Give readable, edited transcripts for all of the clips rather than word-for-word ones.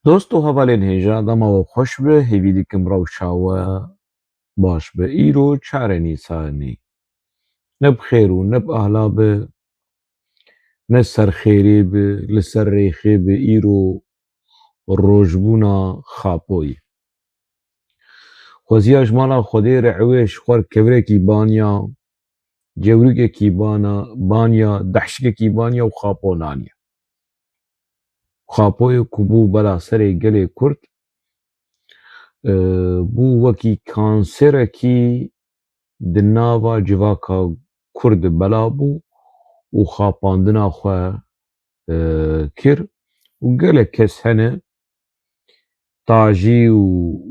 دوستو هەڤەلێن هێژە دەمەوە خۆش بێ هێوی دیکەم ڕەوشاوە باش بە ئیرۆ چارە نیسانی نەب خێر و نەب ئاهلا بێ نە سەرخێرێ بێ لەسەر رێخێ بێ ئیرۆ ڕۆژبوونا خاپۆی خۆزییا ژماڵا خودێرە ئەوێش خوەر کەورێکی بانیا جەورێکی بانیا دەحشکێکی بانیا و خاپۆ نانیە خاپۆیەکو بوو بەلا سەرێ گەلێ کورد بوو وەکی کانسێرێکی di nava civaka Kurd bela bû û xapandina xwe kir û gelek kes hene tajî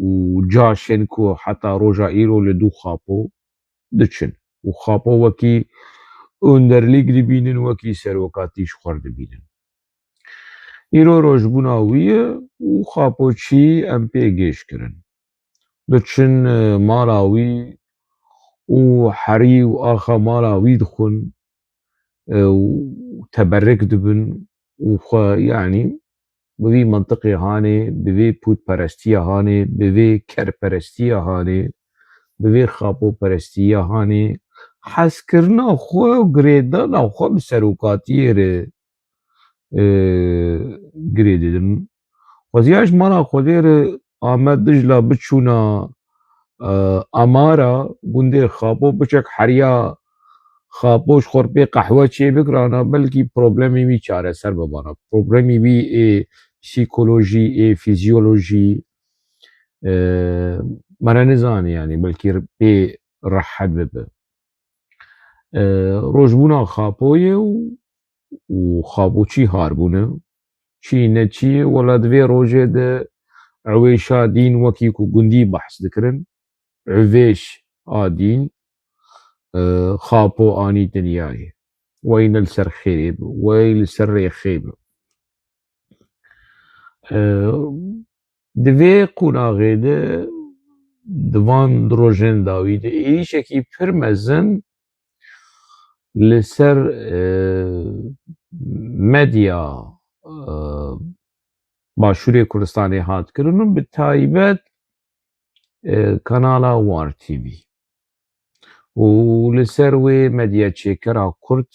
û caşên ku heta roja îro li dû xapo diçin û xapo wekî önderlik dibînin wekî serokatî ji xwe dibînin. Îro rojbûna wî ye û xapoçî em pê gêş kirin. Diçin mala wî û herî û axa mala wî dixwin û teberrik dibin û xwe yanî bi vî mintiqê hanê bi vê pûtperestiya hanê bi vê kerperestiya hanê bi vê xapoperestiya hanê hezkirina xwe û girêdana xwe bi serokatiyê re girê didin. Xweziya ji mala Xwedê re Amed Dijla biçûna Amara gundê xapo biçek heriya xapo ji xwe re pê qehwe çê bikirana belkî problemê wî çareser bibana. Problemê wî ê psîkolojî ê fîzyolojî me re nizanî yanî belkî pê rehet bibe. Rojbûna xapoyê û xapoçî harbûne çî ne çî ye wela di vê rojê de ewêşa dîn wekî ku gundî behs dikirin ewêş a dîn xapo anî dinyayê wey ne li ser xêrê be wey li ser rêxê be. Di vê qunaxê de di van rojên dawî de êrişekî pir mezin li ser medya Başûrê Kurdistanê hat kirin û bi taybet kanala War TV û li ser wê medyaçêkera Kurd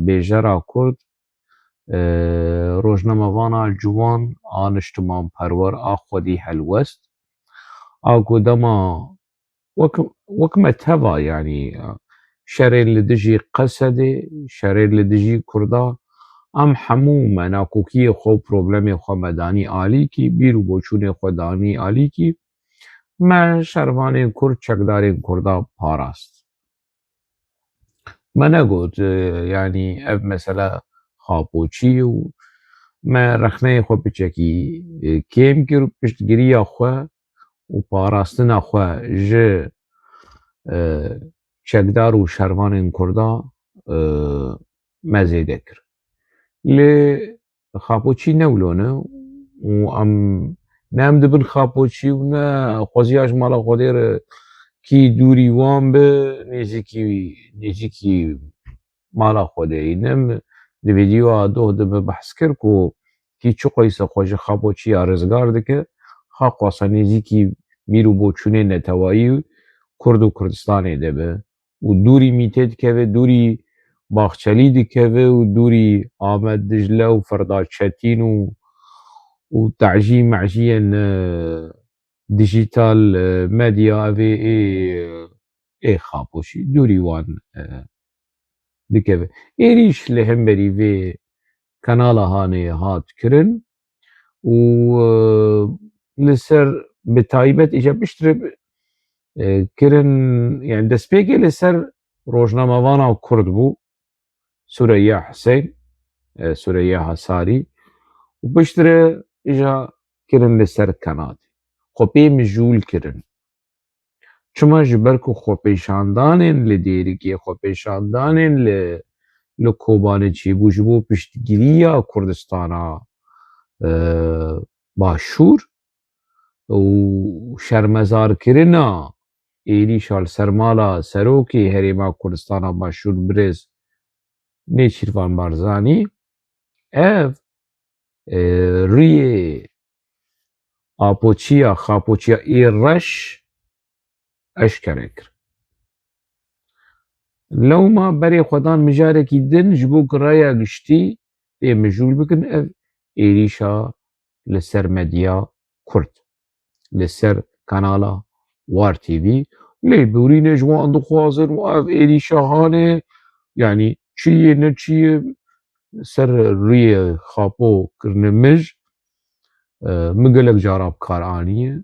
bêjera Kurd rojnamevana ciwan a niştimanperwer a Xwedî Helwest a ku dema wek me teva yanî şerên li dijî Qesedê şerên li dijî Kurda em hemû me nakokiyê xwe û problemê xwe me danî alîkî bîr û boçûnê xwe danî alîkî me şervanên Kurd çekdarên Kurda parast. Me negot yanî ev mesele xapoçî ye û me rexneyê xwe piçekî kêm kir û piştgiriya xwe û parastina xwe ji çekdar û şervanên Kurda me zêde kir. Lê xapoçî ne wilo ne û em ne em dibin xapoçî û ne xweziya ji mala Xwedê re kî dûrî wan be nêzîkî mala Xwedêyî. Ne di vîdyoa doh de me behs kir ku kî çi qeysa xwe ji xapoçîya rizgar dike xa xwasa nêzîkî bîr û boçûnê netewayî Kurd û Kurdistanê de be û dûrî mîtê dikeve dûrî Baxçelî dikeve û dûrî Amed Dicle û Ferda Çetîn û tecî mecîyên dijîtal medya ev ê xapoçî dûrî wan dikeve. Êrîş li hemberî vê kanala hanê hat kirin û li ser bi taybet îja piştre kirin yani destpêkê li ser rojnamevana Kurd bû Süreyya Hiseyn Süreyya Hesarî û piştre îja kirin li ser kanadê. Xwe pê mijûl kirin. Çima ji ber ku xwepêşandanên li dêrikê xwepêşandanên li Kobanê çêbû ji bo piştgiriya Kurdistana Başûr û şermezarkirina êrîşa li ser mala Serokê Herêma Kurdistana Başûr Birêz Nêçîrvan Barzanî ev rûyê خاپۆچیە ئێڕەش ئەشکەرە کرد. لەوما بەرێ خۆدان مژارێکی din ji bo ku raya giştî pê mijûl bikin ev êrîşa li ser medya Kurd, li ser kanala War TV lêborînê ji wan dixwazin û ev êrîşa hane yanî çiyê neçiyê ser rûyê xapû kirine mij min gelek cara bi kar anîye,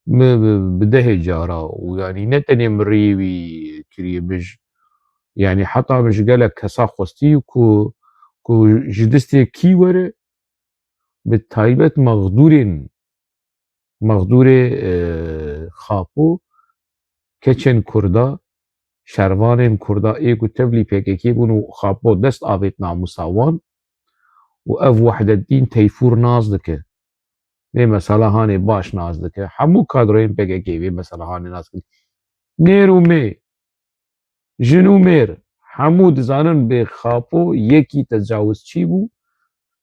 min bi dehê cara û yanî ne tenê min rêyê wî kiriye mij yanî heta min ji gelek kesa xwestî ku ji distê kî were bi taybet mexdûrê xapû keçên Kurda şervanên Kurda ê ku tevlî PKK bûn û xapû dest avêt namûsa wan û ev Wehdeddîn Teyfûr nas dike vê mesela hanê baş nas dike hemû kadroyên PKK vê mesela hanê nas dikin mêr û mê jin û mêr hemû dizanin bê xapû yekî tecawuzçî bû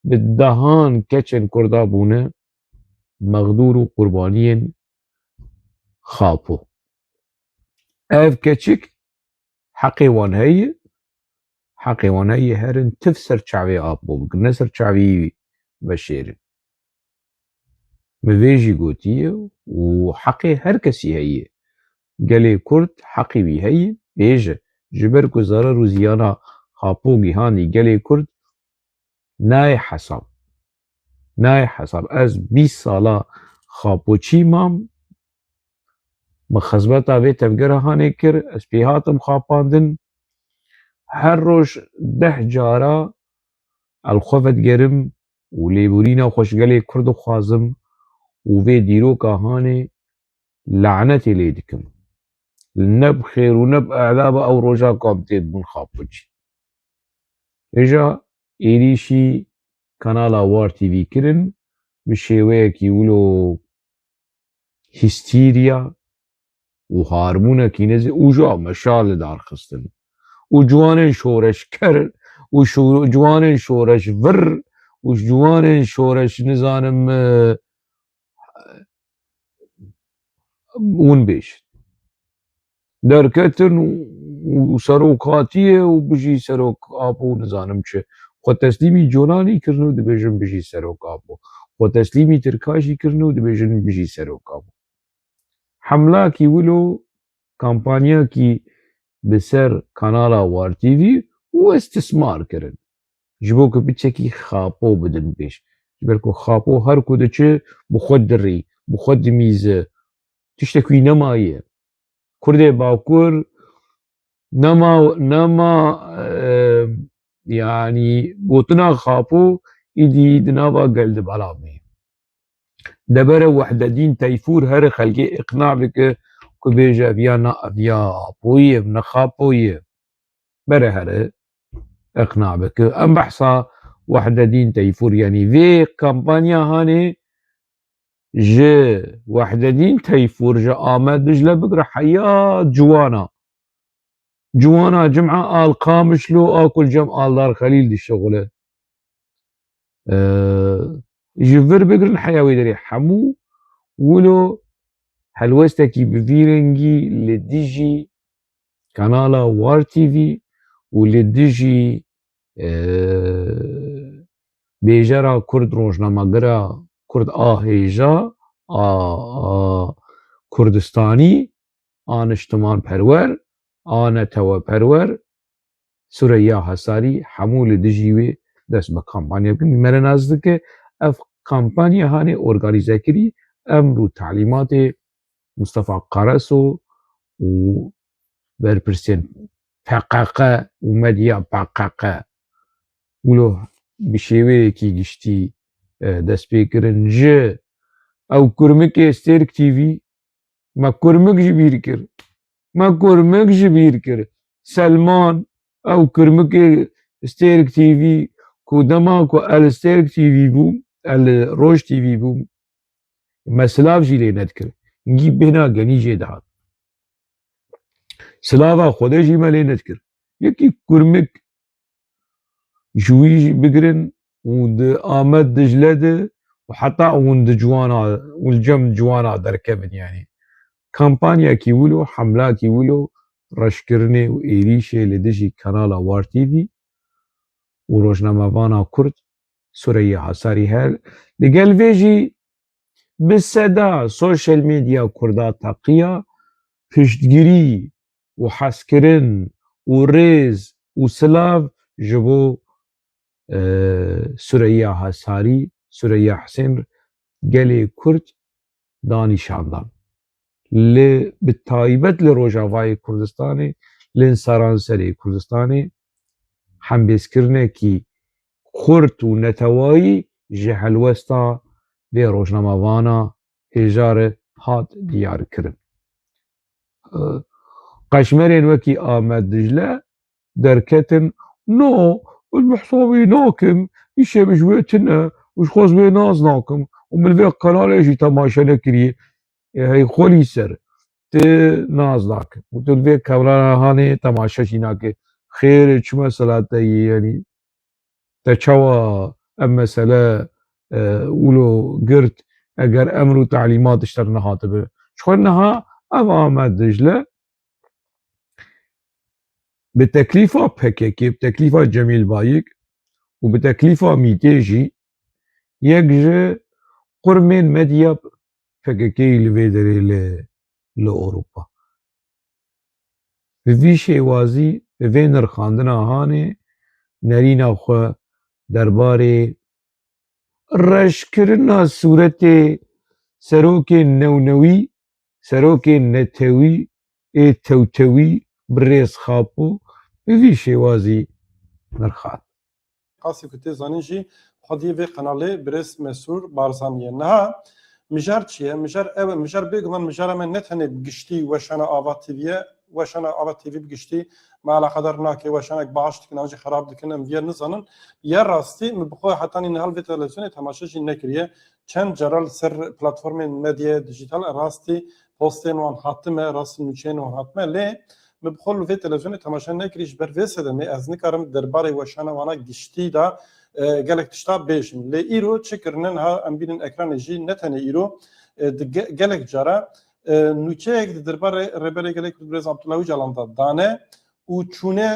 bi dehan keçên Kurda bûne mexdûr û qurbaniyên xapû. Ev keçik heqê wan heye herin tif ser çavê apû bikin ne ser çavî veşêrin. Mi vê jî gotiye û heqê her kesî heye. Gelê Kurd heqê wî heye bêje ji ber ku zarar û ziyana xapû gîhanî gelê Kurd nayê hesab. Ez 20 sala xapûçî mam min xizmeta vê tevgera hanê kir ez pê hatim xapandin her roj 10 cara elxwe vedgerim û lêborîna xwe ji gelê Kurd dixwazim û vê dîroka hanê lanetê lê dikim. Ne bi xêr û ne bi elaba ew roja kam tê dibûn xapûçî. Hêja êrîşî kanala War TV kirin bi şêweyekî wilo hîstîrya û harbûnekî nêzî û jî meşa li dar xistin û ciwanên şoreşker û ciwanên şoreşvir û ciwanên şoreş nizanim hûn bêjin derketin û serokatiyê û bijî serok apû nizanim çi xwe teslîmî Colanî kirin û dibêjin bijî serok apû, xwe teslîmî Tirka jî kirin û dibêjin bijî serok apû. Hemlakî wilo kampanyakî bi ser kanala War TV û istismar kirin ji bo ku biçekî xapû bidin pêş ji ber ku xapû her ku diçe bi xwe dirî bi xwe dimîze tiştek wî nemaye. Kurdê Bakur nema yanî gotina xapû êdî di nava Geldibelamê. Debere Wehdeddîn Teyfûr here xelkê iqna bike ku bêje ev ya apû ye ev ne xapû ye bere here iqna bike. Em behsa Wehdeddîn Teyfûr yanî vê kampanya hanê ji Wehdeddîn Teyfûr ji Amed Dicle bigire heya ciwana cim'a al Qamişlo a Kulcem Aldar Xelîl dişexule ji vir bigirin heya wê derê hemû wilo helwestekî bi vî rengî li dijî kanala War TV û li dijî bêjera Kurd rojnamegira Kurd a hêja a Kurdistanî a niştimanperwer a neteweperwer Süreyya Hesarî hemû li dijî wê dest bi kampanya bikin. Me re nas dike ev kampanya hanê organîzekirî emr û talîmatê Mustefa Qereso û berpirsên PKK û medya PKK wilo bi şêweyekî giştî dest pê kirin ji ew kurmikê Stêrk TV me kurmik ji bîr kir Selman ew kurmikê Stêrk TV ku dema ku el Stêrk TV bû el Roj TV bû me silav jî lê nedikir hîngî bêhna genî jê dihat silava Xwedê jî me lê nedikir yekî kurmik ji wî bigirin û di Amed Dicle de وحتى وند جوانا والجم جوانا دركبن يعني كامبانيا كيولو حملة كيولو رشكرني وإيريشي لدجي كنالا وار تيفي وروجنامافانا كرد سوريا حساري هال لقال فيجي بالسدا سوشيال ميديا كردا تقيا پشتگیری و حسکرین و ریز و سلاف جبو سوریا حساری سوریا حسین گلی کرد دانیشاندان لی بالتایبت لروجاوای کردستانی لین سرانسری کردستانی هم بیسکرنه کی خورت و نتوایی جهل وستا و روجناموانا هجار هات دیار کرن قشمرين وكي آمد دجلة دركتن نو المحصوبي ناكم يشي بجويتنا وش خوز بي ناز ناكم ومن ذي قناة يجي تماشا نكري هي خولي سر ت ناز ناكم وتل ذي كورانا هاني تماشا شيناك خير چو مسألة يعني تشوى أما سلا ولو قرت اگر امر و تعليمات اشترنا هاتبه شخونها آمد دجلة بتكليفة بككي بتكليفة جميل بايك وبتكليفة ميتيجي يكجي قرمين مديا بككي لفيدري لأوروبا في شيوازي في نرخاندنا هاني نرينا خو درباري رشكرنا صورت سروك نونوي سروك نتوي توتوي بريس خابو في شيوازي نرخات قاسي كنتي زانيجي خدي في قنالي بريس مسور بارزانية نها مجار چیه مجار بگم مجار من نتنه بگشتی وشنا آوات تیویه وشنا آوات تیوی بگشتی ما على قدر ناكي وشانك بعشت كنا وجه خراب دكنا مدير نزنن يا راستي مبخو حتى ان هال في تلفزيون تماشاجي نكريه چند جرال سر بلاتفورم ميديا ديجيتال راستي بوستين وان حاتمه راست نوچين وان حاتمه لي مبخو في تلفزيون تماشا نكريش بر وسدمي از نكرم درباري وشانا وانا گشتي دا قالك تشتاب بيشم لي ايرو تشكرنن ها ام بين اكران جي نتنه ايرو قالك جرا نوچيك درباري ربري قالك بريز عبد الله جلان دانه و چونه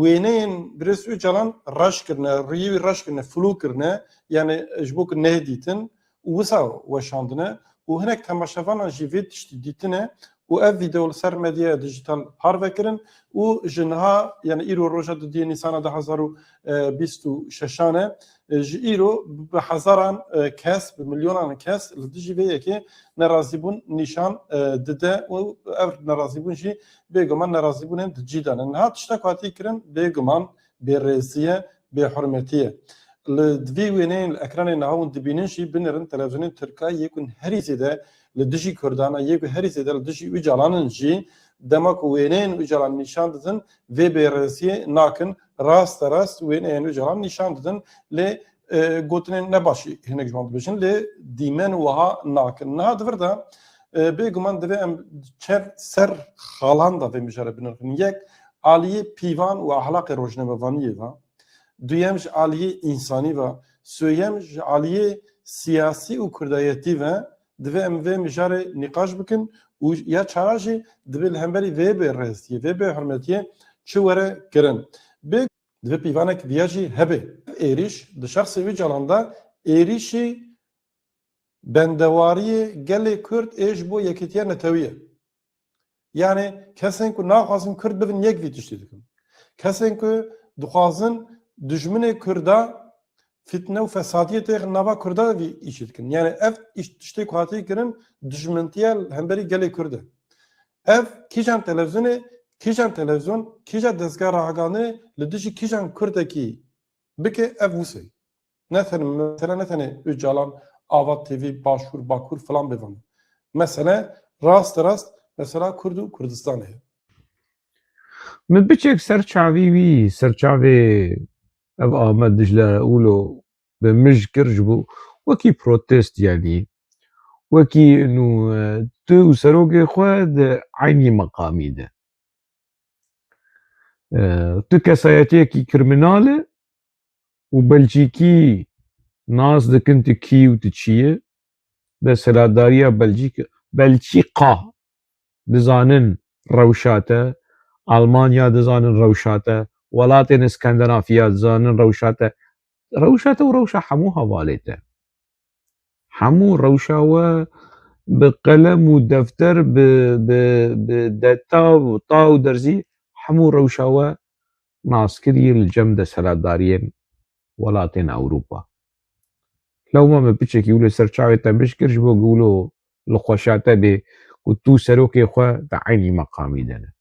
وینین برس او جلان راش کرنه ریوی راش کرنه فلو کرنه یعنی جبوک نه دیتن وسا وشاندنه و هناك تماشاوانا جیوید تشتی دیتنه و اف ویدیو سر مدیا دیجیتال هار وکرن و جنها یعنی ایرو روجا دی نیسان 2026 ایرو به هزاران کس به میلیونان کس لدیجی وی که نرازیبون نشان دده و اف نرازیبون جی بگمان نرازیبون دجیدن نه تشتا کاتی کرن بگمان به رزیه به حرمتیه لدوی وینین اکران نهاون دبینن شی بنرن تلویزیون ترکیه یکون هریزی ده لدجی کردانا یک هریزی ده لدجی وجالانن جی دماغ وینین وجالان نشان دادن و به رزیه ناکن راست وینین وجالان نشان دادن ل گوتنین نباشی هنگ جوان بشن ل دیمن وها ناکن نه دوردا بگمان دوی ام چر سر خالان دا و مجرد بنرن یک عالیه پیوان و اخلاق روزنامه‌وانیه و دویمش عالیه انسانی و سویمش عالیه سیاسی و کردایتی و دوی ام و مجرد نقاش بکن و یا چراجی دوی الهمبری و به رزیه و به حرمتیه چوره کرن دوی پیوانک ویاجی هبه ایریش دو شخص وی جالاندا ایریشی بندواری گل کرد ایش بو یکیتیه نتویه yani kesin ki naxwazin Kurd bibin yek vî tiştî dikin. Kesin ki dixwazin dijminê Kurda fitne û fesadiyê tê nava Kurda vî îşî dikin. Yani ev tiştê ku hatî kirin dijmintiya hemberî gelê Kurd e. Ev kîjan televizyon, kîja dezgah rahaganê li dijî kîjan Kurdekî bike ev wîsê. Mesela ne tane üç calan Avat TV, Başvur, Bakur falan bevan. Mesela rast mesela Kurdistan'ı. من بچك سرچاوي وي سرچاوي اب احمد دجله اولو بمجكر جبو وكي بروتست يعني وكي انه تو سروقي خواد عيني مقامي ده تو كساياتيكي كرمنالة وبلجيكي ناس دكن تكي وتشيه بسلاداريا بلجيقا دزانن روشاته ألمانيا دزانن روشاته ولاتن اسكندنافيا دزانن روشاته وروشا حمو هواليته حمو روشا بقلم ودفتر بدتا وطا ودرزي حمو روشا ناسكري الجمد سلاداريين ولاتن أوروبا لو ما بيتشك يقولوا سرچاوي تبشكرش بو يقولوا لخوشاته بي وتو سروكي خو تعيني مقامي دنا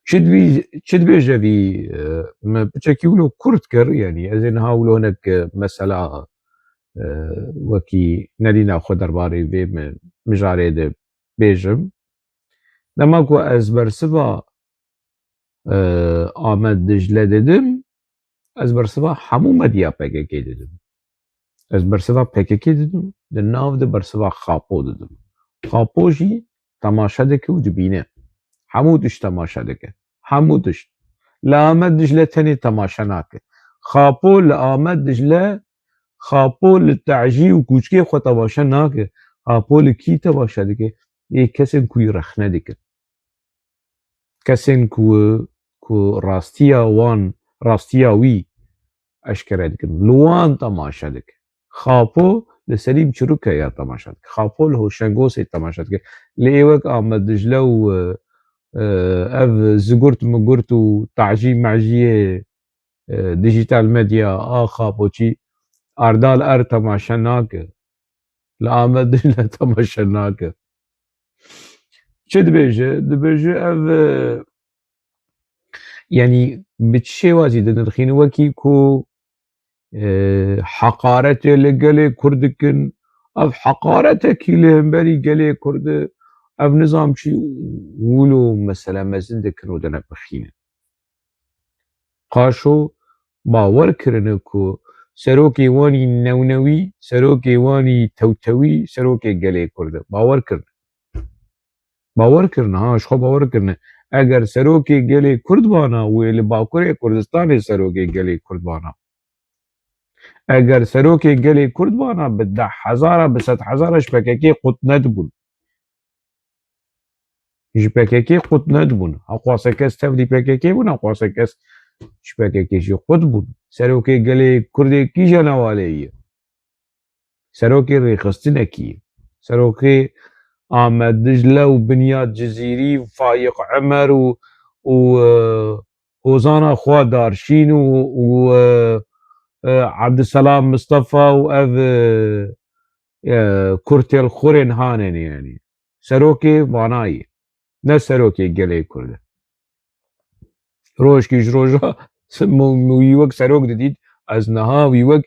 شد بيجا بي ما بيتشك يقولوا كرتكر يعني ازين هاولو هناك مسألة وكي نادينا خو درباري بي مجاري دي بيجم لما كو ازبر سبا آمد دجلة ددم ازبر سبا حمو مديا PKK ددم ازبر سبا PKK ددم دناو ده برسبا خاپو ددم خاپو جي تماشا دكه و دبينه حمو دش تماشا دكه حمو دش لآمد دجلة تاني تماشا ناكه خاپو لآمد دجلة خاپو لتعجي و كوچكي خو تماشا ناكه خاپو لكي تماشا دكه اي كسن كوي رخنه دكه كسن كو راستيا وي اشكره دكن لوان تماشا دكه خاپو لسليم چروکه یا تماشا دکه خاپو لهوشنگوسي تماشا دکه لإيوك آمد دجلة و اف زگرت مگرت و تعجي معجية ديجيتال ميديا خاپو چي اردال ار تماشا ناكه لآمد دجلة تماشا ناكه چه دبيجه اف يعني بتشي وازي دنرخين وكي كو حقارته لقلي كردكن اف حقارته كي لهمبري قلي كرد اف نظام شي ولو مثلا مزندكن ودنا بخينه قاشو باور كرنه كو سروكي واني نونوي سروكي واني توتوي سروكي قلي كرد باور كرنه ها شخو باور كرنه اگر سروكي قلي كرد بانا ويلي باكوري كردستاني سروكي قلي كرد بانا اگر سروکي گلي كرد بانا بده هزاره ب 100,000 PKK قوت ندبون جي PKK قوت ندبون اقواسه كس تفدي PKK بون اقواسه كس PKK جي قوت بون سروكي گلي كردي كي جنوالي سروكي ريخستنكي سروكي آمد دجلة وبنياد جزيري وفايق عمر و وزانا خوا دارشين و عبد السلام مصطفى واف كورتيل خورين هانن يعني سروكي واناي نه سروكي گلي كرد روش كيش روجا سمو ويوك سروك دديد از نها ويوك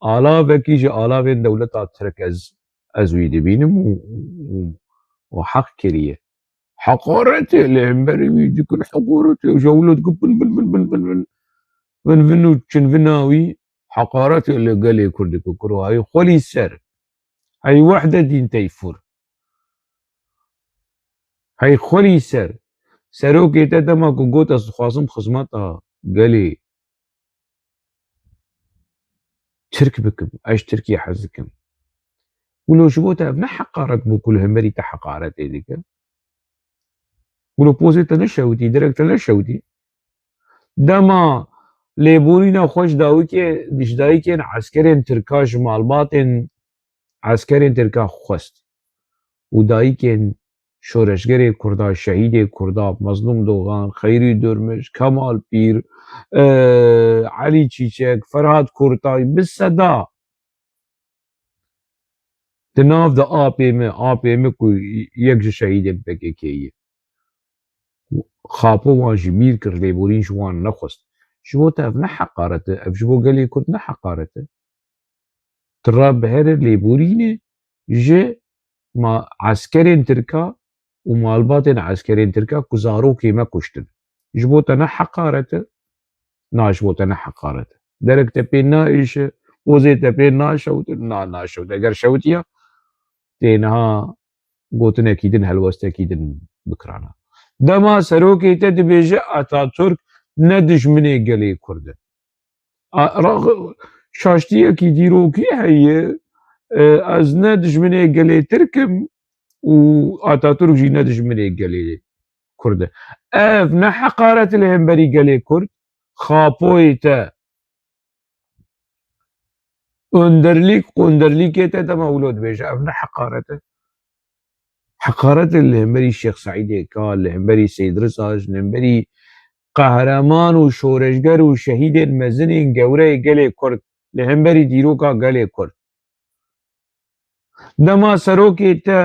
آلاف كيش آلاف دولتا ترك از ويدي بينم وحق كريه حقارته لهمبري ويدي كل حقارته وجولت قبل بل فنو تشنفناوي حقارته اللي قال كرد كوكرو هاي خولي السر هاي وحدة دين تيفور هاي خولي سر سروكي تدما كوكوت خاصم خصمتها قالي ترك بكم ايش تركي حزكم ولو شبوتا ابن حقارت بو كل همري تحقارت ايديك ولو بوزي تنشوتي درك تنشوتي دما ليبورينا خوش داوي كي ديش داي كين عسكرين تركاش مالباتين عسكرين تركا خوست وداي كين شورشگر کردا شهید کردا مظلوم دوغان خیری درمش کمال پیر علی چیچک فرهاد کورتای بصدا تناف دا آپیمه کو یک شهید PKK خاپو وان جميل كر ليبورين جوان نخست جبو تاف نحقارته اف جبو قالي كنت نحقارته تراب بهر ليبورين جي ما عسكرين تركا ومالباتن عسكرين تركا كزاروكي ما كشتن جبوتنا حقارته ناشبوتنا حقارته درك تبين نايش وزي تبين ناشوت ناشوت اگر شوتيا تينها قوتنا كيدن هلوستا كيدن بكرانا دما سروكي تدبيجي اتاتورك ندش مني قلي كرده شاشتیەکی دیرۆکی هەیە ئەز نە دژمنێ گەلێ ترکم و ئاتاتورکژی نە دژمنێ گەلێ کوردە ئەف نە حەقارەت لە هێمبەری گەلێ کورد خاپۆیتە ئۆندەرلیک قۆندەرلیکێتە دەمەولۆ دبێژە ئەف نە حەقارەتە حقارەت لە هێمبەری شێخ سەعیدێکا لە هێمبەری سەید ڕزاش لە هێمبەری قەهرەمان و شۆرەژگەر و شەهیدێن مەزنین گەورەی گەلێ کورد لە هێمبەری دیرۆکا گەلێ کورد دەما سەرۆکێتە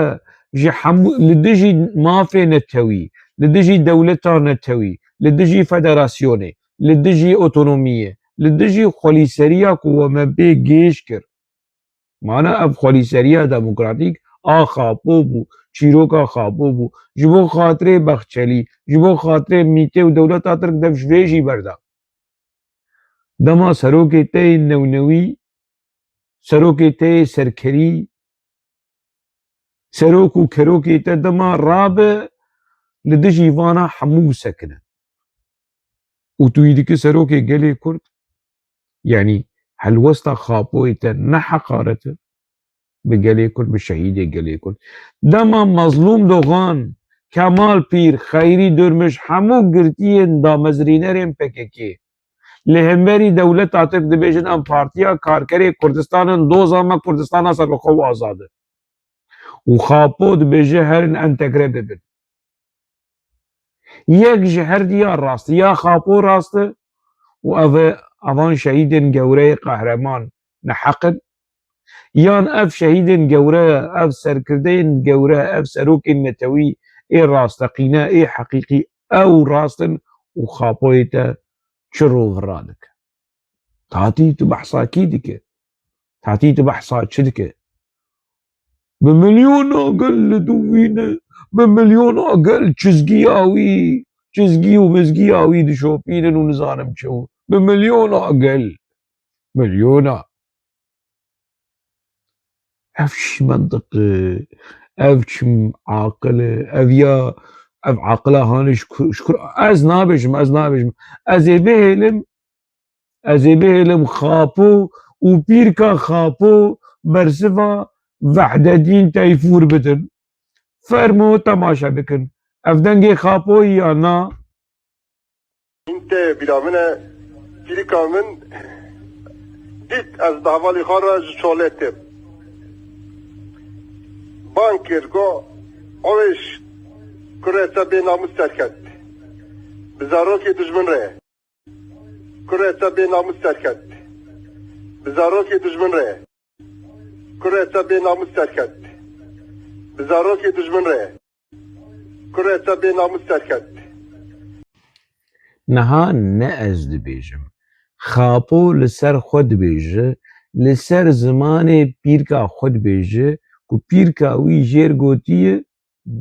لە دژی مافێ نەتەوی لە دژی دەولەتا نەتەوی لە دژی فەدەراسیۆنێ لە دژی ئۆتۆنۆمیە لە دژی خۆلیسەریە کووەمە بێ گێش کرد مانە ئەف خۆلیسەریە دەموکراتیک خاپۆ بوو چیرۆکا خاپۆ بوو ji bo xatirê Bexçelî ji bo xatirê Mîtê û dewleta Tirk dev ji vê jî berda dema serokê te yê newnewî serokê te yê serkerî serok û kerokê te dema rabe li dijî vana hemû bisekine û tu yî dikî serokê gelê Kurd yanî helwesta xapoyê te ne heqaret e bi gelê Kurd bi şehîdê gelê Kurd dema mezlûm doxan Kemal Pîr Xeyrî Durmuş hemû girtiyên damezrînerên PKK li hemberî dewleta Tirk dibêjin em Partiya Karkerê Kurdistanên doza me Kurdistana serbixwe û azad e û xapo dibêje herin entegre bibin yek ji her diya rast ya xapo rast e û ev e evan şehîdên gewreyê qehreman neheqin yan ev şehîdên gewre ev serkirdeyên gewre ev serokên netewî ê rasteqîne ê heqîqî ew rastin û xapoyê te çi rovhira dike tatî tu behsa kî dike tatî tu behsa çi dike bi milyona gel li dûvîne bi milyona gel çizgiya wî çizgî û mizgiya wî dişopînin û nizanim çi û bi milyona gel milyona ev çi mentiq e ev çi aqil e ev ya ev aqila hanê ji ez nabêjim ez ê bihêlim xapo û pîrka xapo bersiva Vehdetdîn Teyfûr bidin fermo temaşe bikin ev dengê xapoyî ya na Te bila min e pîrika min dît ez bi hevalê xwe re ji çolê têm ban kir got ew ê kurê te bênamus derket bi zarokê dijmin re ye kurê te bênamus derket bi zarokê dijmin re ye kurê te bênamus derket bi zarokê dijmin re ye kurê te bênamus derket niha ne ez dibêjim xapo li ser xwe dibêje li ser zimanê pîrka xwe dibêje ku pîrka wî jêr gotiye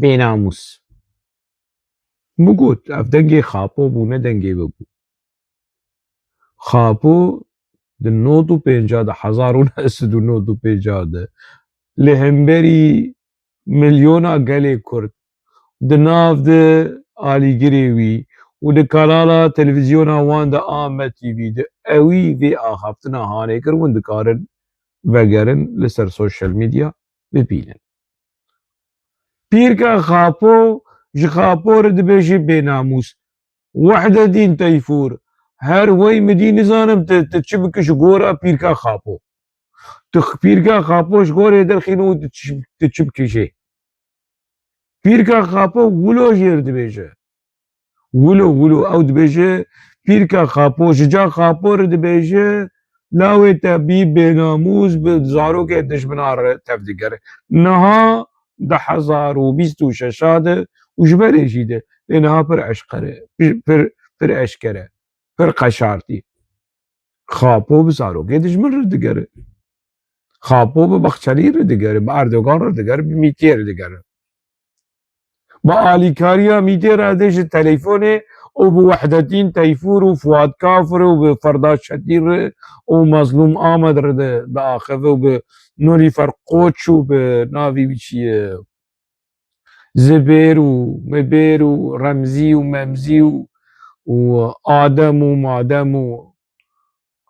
bênamus bigot ev dengê xapo bû ne dengê we bû xapo di nod û pênca di hezar û neh sed û nod û pênca de li hemberî milyona gelê Kurd di nav de alîgirê wî û di kanala televîzyona wan de Amed TV de ewî vê axaftina hanêkir hûn dikarin vegerin li ser sosyal medya bibînin pîrka xapo ji xapo re dibêje bênamus Wehdetdîn Teyfûr her wey midî nizanim tu çi bikî ji gora pîrka xapo tu pîrka xapo ji gorê derxîne û tu çi bikî jê pîrka xapo wilo jêr dibêje wilo ew dibêje pîrka xapo ji ca xapo re dibêje lawê te bî bênamus bi zarokê dijmina re tev digere niha di hezar û bîst û şeşa de û ji berê jî de lê niha pir eşqer e pir eşker e pir qeşartî xapo bi zarokê dijmin re digere xapo bi Bexçelî re digere bi Erdogan re digere bi Mîtê re digere bi alîkariya Mîtê re de ji telefûnê û bi Wehdetdîn Teyfûr û Fuad Kafir û bi Ferda Şedî re û Mezlûm Amed re de diaxive û bi Nilûfer Qoç û bi navê wî çi ye Zibêr û Mibêr û Remzî û Memzî û Adem û Madem û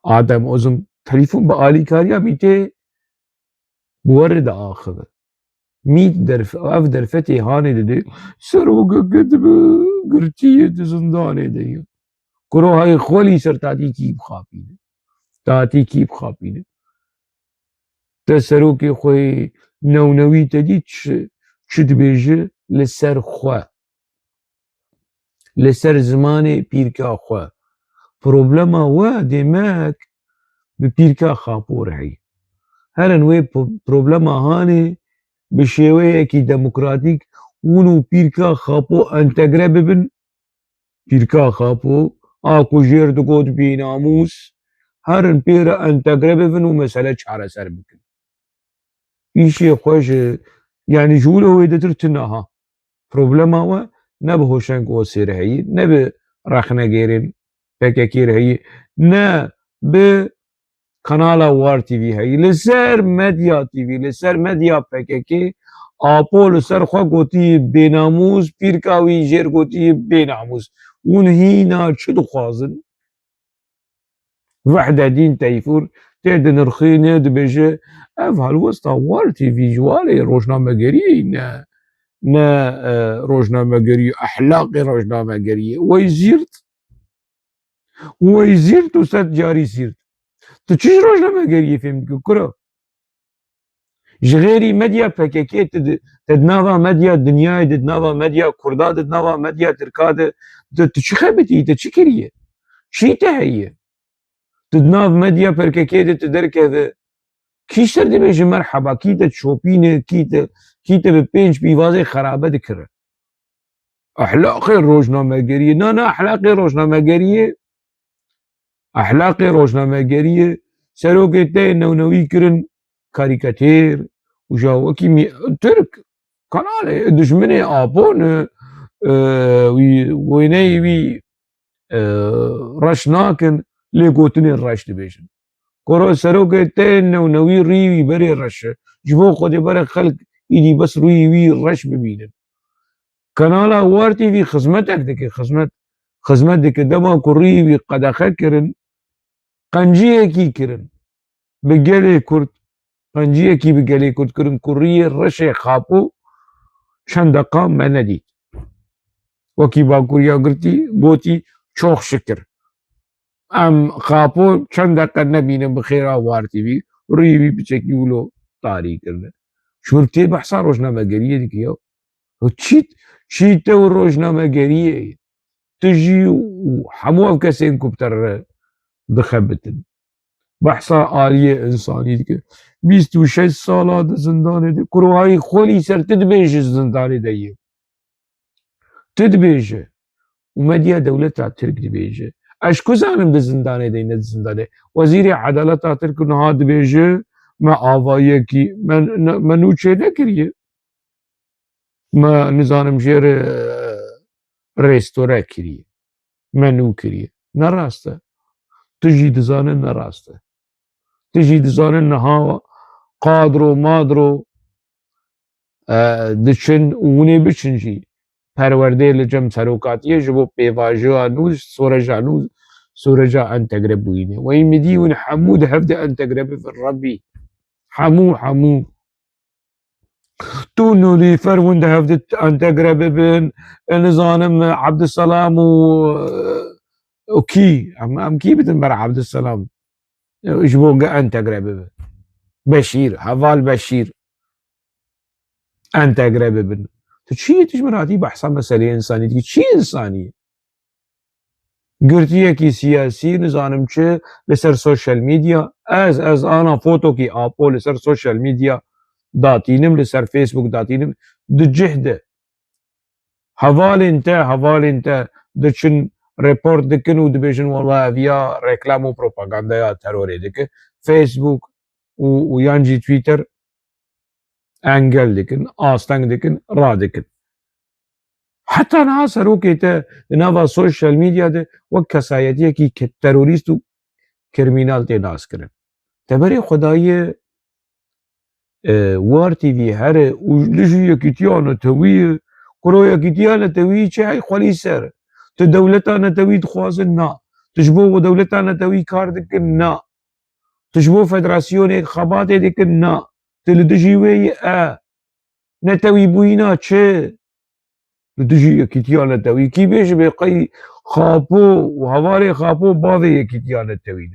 Adem Ozum تليفون بآليكاريا ميتي بورد آخذ ميت درف اف درفتي هاني دي سروق قدب قرتيه زنداني دي كرو هاي خولي سر تاتي كيب خابينه تاتي كيب خابينه تسروكي خوي نونوي تدي تشد بيجي لسر خوا لسر زماني بيركا خوا بروبلما وا ديماك ببيركا خابور هي هرن وي بروبلما هاني بشێوەیەکی دەموکراتیک ون و پیرکا خاپۆ ئەنتەگرە ببن پیرکا خاپۆ ئاکو ژێر دگۆت بێناموس هەرن پێرە ئەنتەگرە ببن و مەسەلە چارەسەر بکن ئیشێ خۆش یعنی ژوولەوەی دەتر تنەها پرۆبلەماوە نە بە هۆشەنگ ئۆسێر هەیە نە بە ڕەخنەگێرن پێکەکێر هەیە نە بە kanala War TV هەیە لەسەر مەدیا TV لەسەر مەدیا پێکەکێ ئاپۆ لەسەر خوا گوتی بێناموس پیرکاوی ژێر گوتی بێناموس ون هینا چ دخوازن وحدەدین تەیفور تێدە نرخینێ دبێژە ئەڤ هەلوەستا War TV جوالێ ڕۆژنامەگەری نە ڕۆژنامەگەری ئەحلاقی ڕۆژنامەگەریە وەی زیرت و سەد جاری زیرت تو چیش ڕۆژنامەگەریە فێم بکە کوڕە ji غێری مەدیا پەکەکێ تدناوا مەدیا دنیای ددناوا مەدیا کووردا ددناوا مەدیا ترکا tu çi xebitî te çi kiriye çî te heye didnav medya perkekê de tu derkeve kî ser dibêje merheba kî te çopîne kî te bi pênc pîvazê xerabe dikire ehlaqê rojnamegeriyê na ehlaqê rojnamegeriyê ehlaqê rojnamegeriyê serokê te newnewî kirin karîkatêr û ja wekî Türk kanalê dijminê apone wêneyê wî reş nakin lê gotinên reş dibêjin goro serokê te newnewî rîwî berê reş e ji bo Xwedê bere xelk îdî bes rûyê wî reş bibînin kanala War TV xizmetek dike xizmet dike dema ku rîwî qedexe kirin qenciyekî kirin bi gelê Kurd qenciyekî bi gelê Kurd kirin ku rîyê reşê xapû çend deqa me nedît wekî Bakurya girtî gotî çok şikir em xapû çend deqe nebînin bi xêra War TV rîwî piçekî wilo tarî kirine ji bin tê behsa rojnamegeriyê dike ya çî te û rojnamegeriyê tu jî û hemû ev kesên ku bi te re dixebitin behsa aliyê însanî dike 26 sala di zindanê de kurovayî xwelî ser tu dibêje zindanê de yê tu dibêje û medya dewleta Tirk dibêje ez ku zanim di zindanê de ne di zindanê Wezîrê Edaleta Tirk niha dibêje me avayekî me nûçê nekiriye me nizanim jêr rêstore kiriye me nû kiriye ne rast e tu jî dizanin ne rast e tu jî dizanin niha qadro madro diçin û hûnê biçin jî perwerdê li cem serokatiyê ji bo pêvajiya nû soreja nû soreca entegre bûyînê wey midî hûn hemû di hev de entegre bibin rebî hemû tu nûlîfer hûn di hev de entegre bibin nizanim Ebdîselam û kî em kî bidin ber Ebdîselam ji bo entegre bibin Beşîr heval Beşîr entegre bibin tu çi yê tij min hatî behsa meselê însanî dikî çi însanî ye girtiyekî siyasî nizanim çi li ser sosyal medya ez ana fotokî apo li ser sosyal medya datînim li ser Facebook datînim di cih de hevalên te diçin report dikin û dibêjin wala ev ya reklam û propagandaya terorê dike Facebook û yan jî Twitter engel dikin asteng dikin radikin heta niha serokê te di nava sosyal medya de wek kesayetiyekî terorîst û kirmînal tê nas kirin teberê xwedayê War TV here û li jî yekîtiya netewî ye kuro yekîtiya netewî çi hey xwelî ser tu dewleta netewî dixwazin na tu ji bo dewleta netewî kar dikin na تجبو فدراسيوني خباتي ديك نا تلدجي وي نتوي بوينا تشي لدجي يكتيا نتوي كي بيش بقي خابو وهواري خابو باوي يكتيا نتوي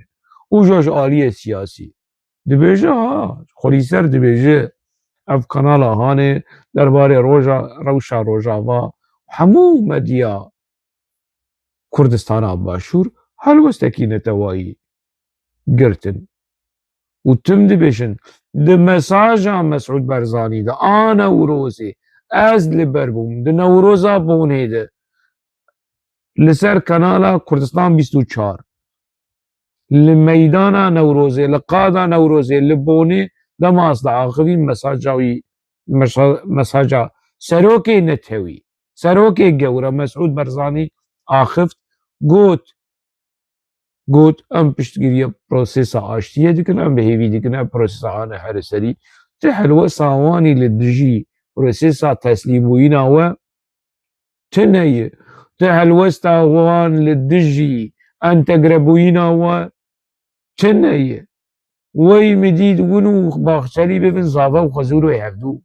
وجوش آلية سياسي دبيجه ها خوريسر دبيجه اف كانالا هاني درباري روشا روجاوا همو مديا كردستان باشور هلوستكي نتوائي قرتن وتم دبيشن ده مساجا مسعود برزاني ده انا وروزي از لبربوم ده نوروزا بون هيده لسر كانالا كردستان 24 لميدانا نوروزي لقادا نوروزي لبوني ده ماصد آخرين مساجاوي مساجا سروكي نتهوي سروكي جورا مسعود برزاني آخفت قوت ام پشتگیری پروسیس آشتیه دیکن ام بهیوی دیکن ام پروسیس آنه هر سری تحلوه ساوانی لدجی پروسیس تسلیموینا و تنهي تحلوه ساوان لدجي انتقربوینا و تنهي وی مدید ونو باخشالي بفن زافا و خزورو يهفدو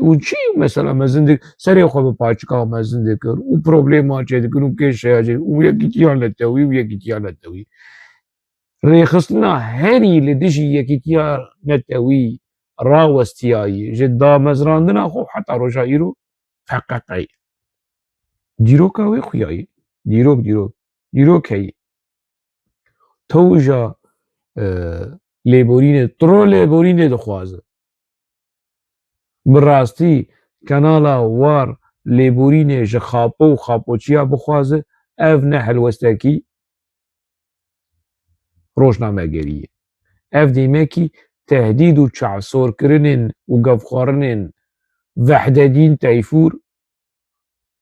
وچی مثلا مزندک سری خواب پاچکا مزندکر و پروبلم آچه دکن و کش آچه و یکی تیان لطوی و یکی تیان لطوی ریخستنا هری لدشی یکی تیان لطوی راوستیایی جدا مزراندنا خو حتی روشا ایرو حقیقی دیروک اوی خویایی دیروک هی توجا لیبورین ترو لیبورین دخوازه براستی کانالا وار لیبورین ج خاپو و خاپوچیا بخوازه اف نه هلوستکی روشنامه گریه اف دیمه کی تهدید و چعصور کرنن و گفخارنن وحددین تیفور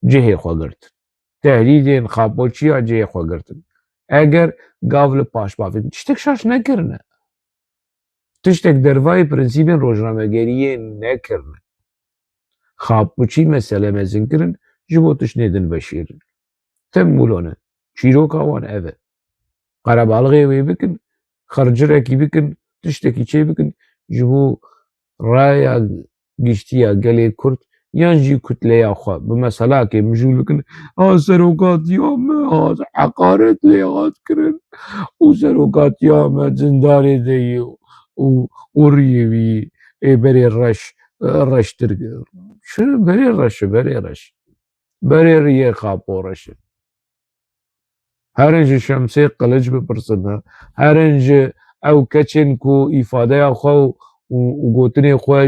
جهه خوگرد تهدیدین خاپوچیا جهه خوگردن اگر گاول پاش بافید تشتک شاش نکرنه تشتک دروای پرنسیبین روشنامه گریه نکرنه خاپوچی مسئله مزین کرن جبو تشنیدن بشیرن تم مولونه چیروکا وان اوه قربالغی وی بکن خرجرکی بکن تشتکی چه بکن جبو رایا گشتیا گلی کرد یان جی کتلیا خواه بمسئله که مجول بکن سروکاتیا ما حقارت لیات کرن و سروکاتیا ما زنداری دیو و ریوی بری رش ترگه شنو بری رش بری ریه خاپو رشه هرنج شمسي قلج بپرسن هرنج او کچن کو ifade خو و گوتنی خو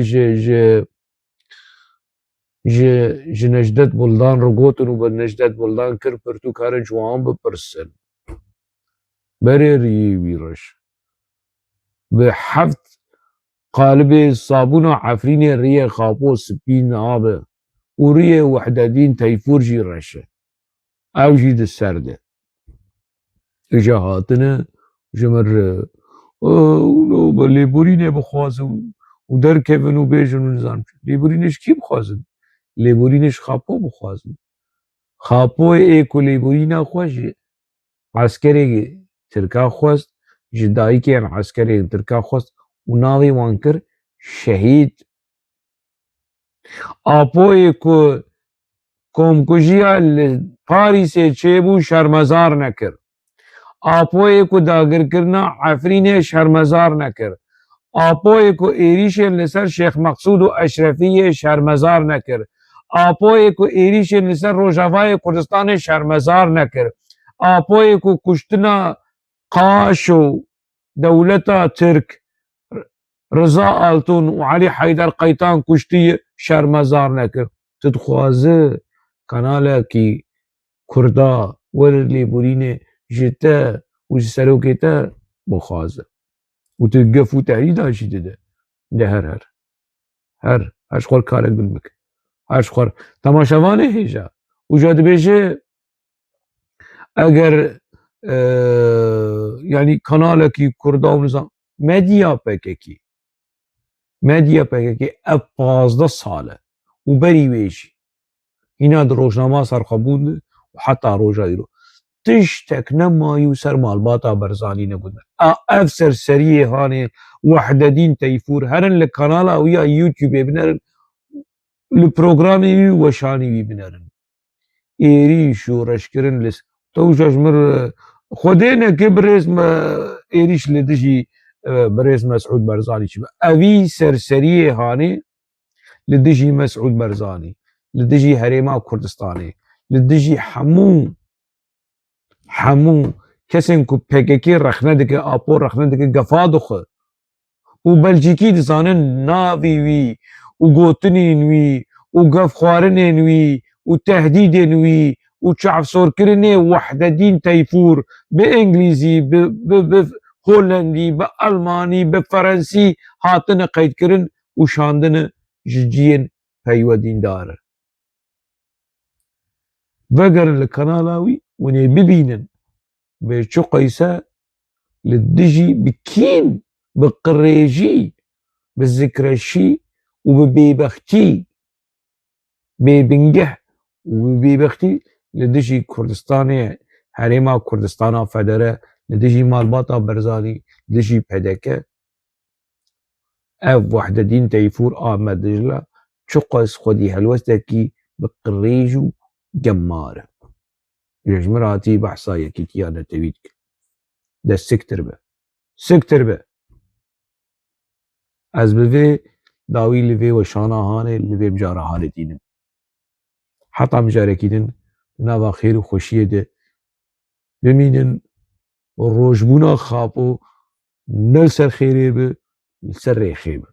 ج نجدت بلدان رو گوتن و نجدت بلدان کر پرتو کارن جوان بپرسن بری ریه ویرش به حفت قالب صابون عفرين ريه خاپو سپین آبه و ریه وحددین تیفور جی رشه او جی ده سرده اجا هاتنه جمر اونو لیبورینه بخوازه و در کفن و بیجن و نظام لیبورینش کی بخوازن لیبورینش خاپو بخوازن خاپو ایکو لیبورینه خوشه عسکری ترکا خواست جدایی که عسکری ترکا خواست و ناوی وانکر شهید آپو ایکو کومکوژیا پاریسه چه بو شرمزار نکر آپوی کو داگر کرنا عفرین شرمزار نکر آپوی کو ایریش لسر شیخ مقصود و اشرفی شرمزار نکر آپوی کو ایریش لسر روجاوای کردستان شرمزار نکر آپوی کو کشتنا قاش و دولتا ترک رضا آلتون و علی حیدر قیطان کشتی شرمزار نکر تدخوازه کانالا کی کردا ور لیبورینه جتا و سروکتا بخوازه و تقف و تهدید هاشی ده هر خور کارک بلمک هر خور تماشاوانه هیجا و جاد بیشه اگر یعنی کانال کی کردا و نظام مدیا پککی اب 15 ساله و بری ویشی اینا در روشنامه سرخبوند و حتی روژا دیرو تشتك نمايو سر مالباتا برزاني نبود اف سرسريه هاني وحده دين تيفور هرن لقنالا ويا يوتيوب بنرن البروغرامي وشاني بنرن ايريش ورشكرن لس توجاج مر خدينا كبرز ما ايريش لدجي برز مسعود برزاني شبه اوي سرسريه هاني لدجي مسعود برزاني لدجي هريما كردستاني لدجي حمو كسن کو PKK رخنه دکه آپو رخنه دکه گفادخه و بلژیکی دزانن ناوی وی و گوتنین وی و گف خوارنین وی و تهدیدین وی و چعف سورکرنه وحده دین تیفور به انگلیزی به هولندی به المانی به فرنسی هاتن قید کرن و شاندن ججین پیودین داره وگرن لکنالاوی و نی ببینن بشو قيسا للدجي بكين بقريجي بالذكرشي وببيبختي ببنجح وببيبختي لدجي كردستاني هريما كردستانا فدره لدجي مالباطا برزاني لدجي بهدكه اف وحده دين تيفور آمد دجلا شقس خدي هلوستكي بقريجو جماره يجمراتي بحصايا كتيانا تبيتك ده سكتر به از بفي داوي لفي وشانا هاني لفي بجارة هاني دينم حتى مجارة كيدن ناوا خير وخوشيه ده بمينن روجبونا خابو نل سر خيري به سر ريخي به